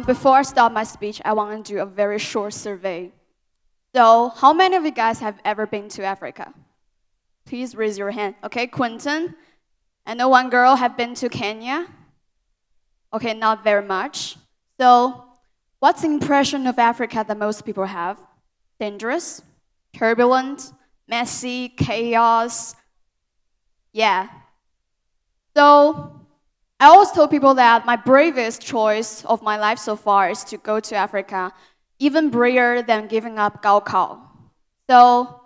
Before I start my speech, I want to do a very short survey. So, how many of you guys have ever been to Africa? Please raise your hand. Okay, Quentin. I know one girl have been to Kenya. Okay, not very much. So, what's the impression of Africa that most people have? Dangerous, turbulent, messy, chaos. Yeah. So, I always told people that my bravest choice of my life so far is to go to Africa, even braver than giving up Gaokao. So,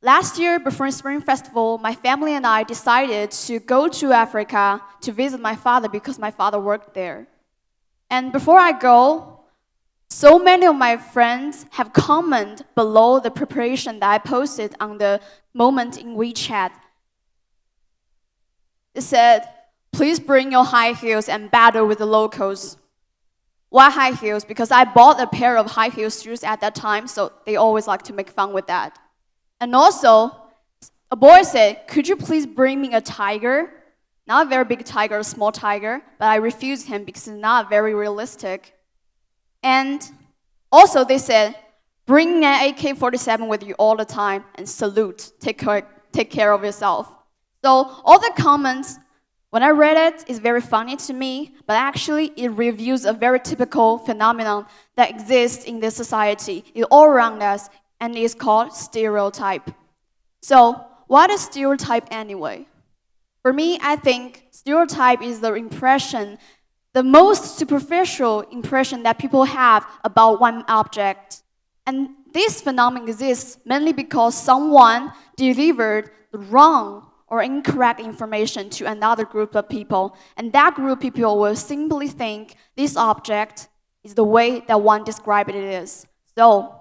last year, before Spring Festival, my family and I decided to go to Africa to visit my father because my father worked there. And before I go, so many of my friends have commented below the preparation that I posted on the moment in WeChat. It said, please bring your high heels and battle with the locals. Why high heels? Because I bought a pair of high heel shoes at that time, so they always like to make fun with that. And also, a boy said, could you please bring me a tiger? Not a very big tiger, a small tiger, but I refused him because it's not very realistic. And also they said, bring an AK-47 with you all the time and salute, take care of yourself. So all the comments, when I read it, it's very funny to me, but actually it reveals a very typical phenomenon that exists in this society. It's all around us, and it's called stereotype. So what is stereotype anyway? For me, I think stereotype is the impression, the most superficial impression that people have about one object. And this phenomenon exists mainly because someone delivered the wrong or incorrect information to another group of people, and that group of people will simply think this object is the way that one described it is. So,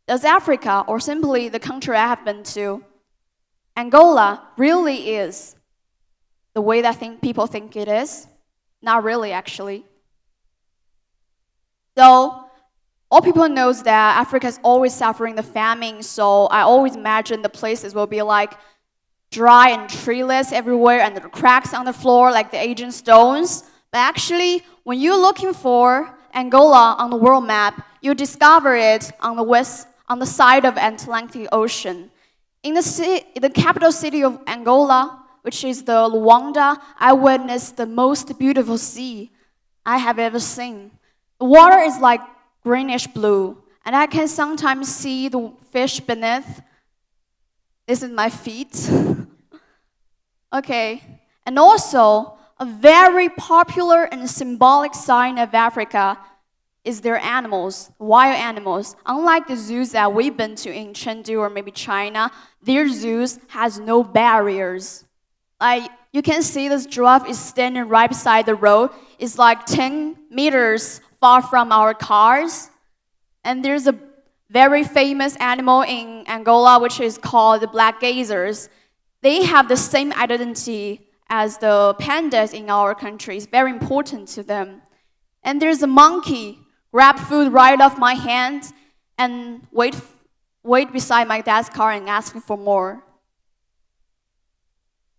does Africa, or simply the country I have been to, Angola, really is the way that people think it is? Not really, actually. So, all people knows that Africa is always suffering the famine, so I always imagine the places will be like dry and treeless everywhere, and there are cracks on the floor like the aging stones. But actually, when you're looking for Angola on the world map, you discover it on the side of Atlantic Ocean. In the capital city of Angola, which is the Luanda, I witnessed the most beautiful sea I have ever seen. The water is like greenish blue, and I can sometimes see the fish beneath. This is my feet. Okay. And also, a very popular and symbolic sign of Africa is their animals, wild animals. Unlike the zoos that we've been to in Chengdu or maybe China, their zoos has no barriers. Like, you can see this giraffe is standing right beside the road. It's like 10 meters far from our cars. And there's a very famous animal in Angola, which is called the black gazers. They have the same identity as the pandas in our country. It's very important to them. And there's a monkey, grab food right off my hand and wait beside my dad's car and ask for more.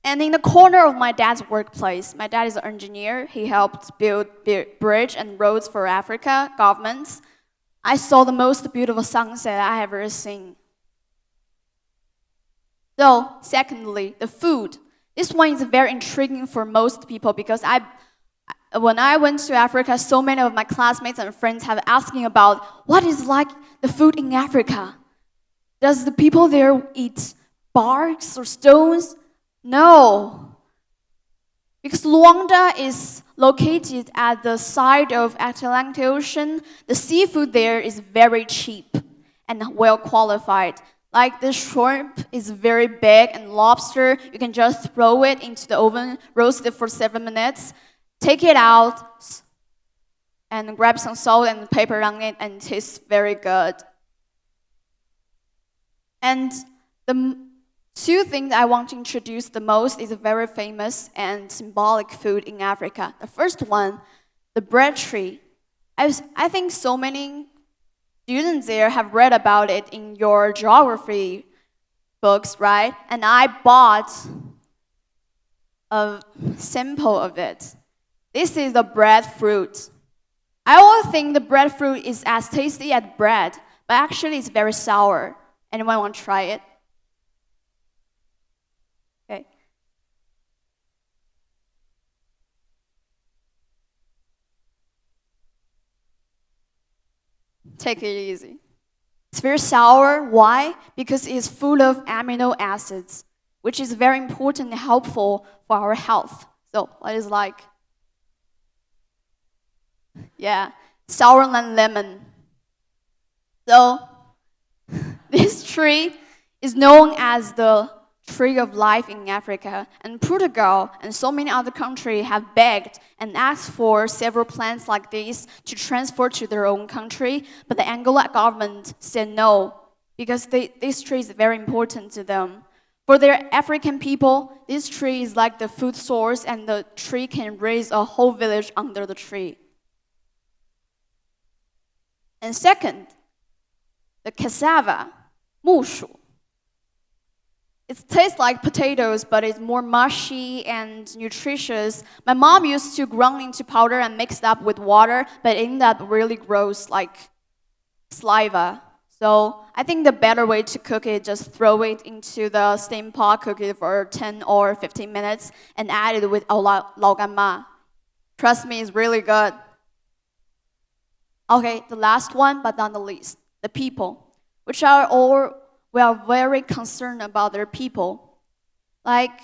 And in the corner of my dad's workplace, my dad is an engineer. He helped build bridge and roads for Africa governments. I saw the most beautiful sunset I have ever seen. So, secondly, the food. This one is very intriguing for most people because when I went to Africa, so many of my classmates and friends have asking about what is like the food in Africa. Does the people there eat barks or stones? No. Because Luanda is located at the side of Atlantic Ocean, the seafood there is very cheap and well qualified. Like the shrimp is very big, and lobster, you can just throw it into the oven, roast it for 7 minutes, take it out, and grab some salt and pepper on it, and it tastes very good. And the two things I want to introduce the most is a very famous and symbolic food in Africa. The first one, the bread tree. I think so many students there have read about it in your geography books, right? And I bought a sample of it. This is the breadfruit. I always think the breadfruit is as tasty as bread, but actually it's very sour. Anyone want to try it? Okay. Take it easy. It's very sour. Why? Because it's full of amino acids, which is very important and helpful for our health. So, what is like? Yeah, sour than lemon. So, this tree is known as the tree of life in Africa, and Portugal and so many other countries have begged and asked for several plants like this to transfer to their own country, but the Angola government said no, because this tree is very important to them. For their African people, this tree is like the food source, and the tree can raise a whole village under the tree. And second, the cassava, 木薯. It tastes like potatoes, but it's more mushy and nutritious. My mom used to grind into powder and mix it up with water, but it ended up really gross, like saliva. So I think the better way to cook it, just throw it into the steam pot, cook it for 10 or 15 minutes, and add it with laoganma. Trust me, it's really good. Okay, the last one, but not the least, the people, which are all, we are very concerned about their people. Like,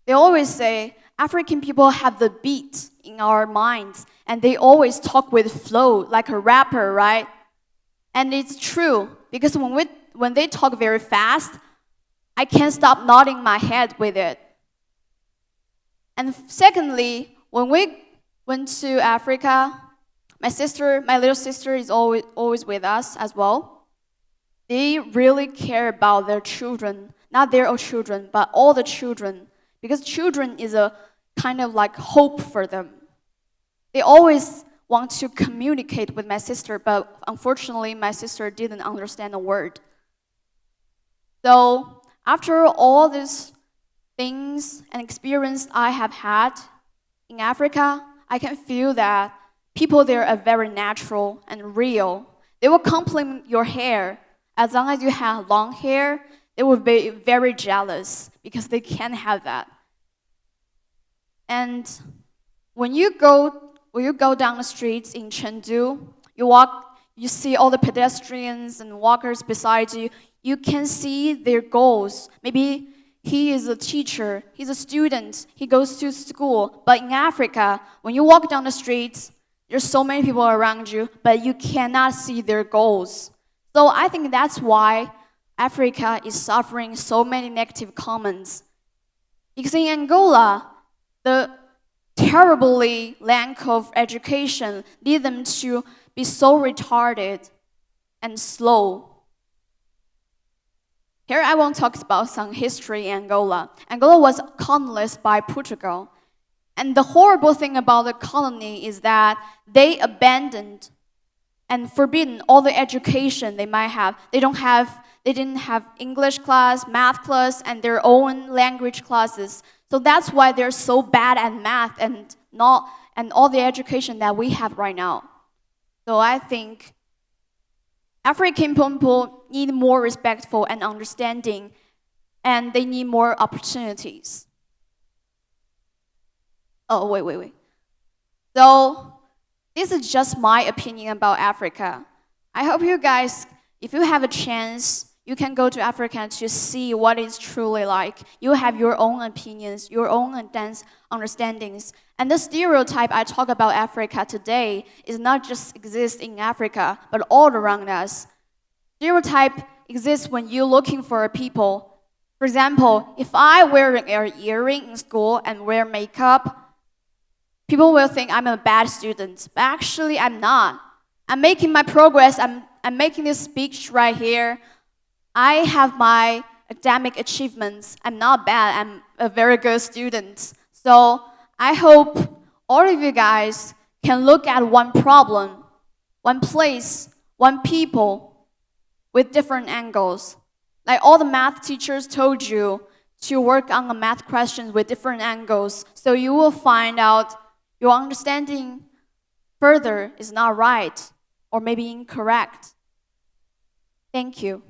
they always say, African people have the beat in our minds, and they always talk with flow, like a rapper, right? And it's true, because when they talk very fast, I can't stop nodding my head with it. And secondly, when we went to Africa, my little sister is always with us as well. They really care about their children, not their own children, but all the children, because children is a kind of like hope for them. They always want to communicate with my sister, but unfortunately, my sister didn't understand a word. So after all these things and experience I have had in Africa, I can feel that people there are very natural and real. They will compliment your hair. As long as you have long hair, they will be very jealous because they can't have that. And when you go down the streets in Chengdu, you see all the pedestrians and walkers beside you. You can see their goals. Maybe he is a teacher, he's a student, he goes to school. But in Africa, when you walk down the streets, there's so many people around you, but you cannot see their goals. So I think that's why Africa is suffering so many negative comments. Because in Angola, the terribly lack of education lead them to be so retarded and slow. Here I want to talk about some history in Angola. Angola was colonized by Portugal. And the horrible thing about the colony is that they abandoned and forbidden all the education they might have. They didn't have English class, math class, and their own language classes. So that's why they're so bad at math and all the education that we have right now. So I think African people need more respectful and understanding, and they need more opportunities. Oh, wait. So this is just my opinion about Africa. I hope you guys, if you have a chance, you can go to Africa to see what it's truly like. You have your own opinions, your own intense understandings. And the stereotype I talk about Africa today is not just exist in Africa, but all around us. Stereotype exists when you're looking for people. For example, if I wear an earring in school and wear makeup, people will think I'm a bad student, but actually I'm not. I'm making my progress. I'm making this speech right here. I have my academic achievements. I'm not bad. I'm a very good student. So I hope all of you guys can look at one problem, one place, one people with different angles. Like all the math teachers told you to work on the math questions with different angles, so you will find out your understanding further is not right or maybe incorrect. Thank you.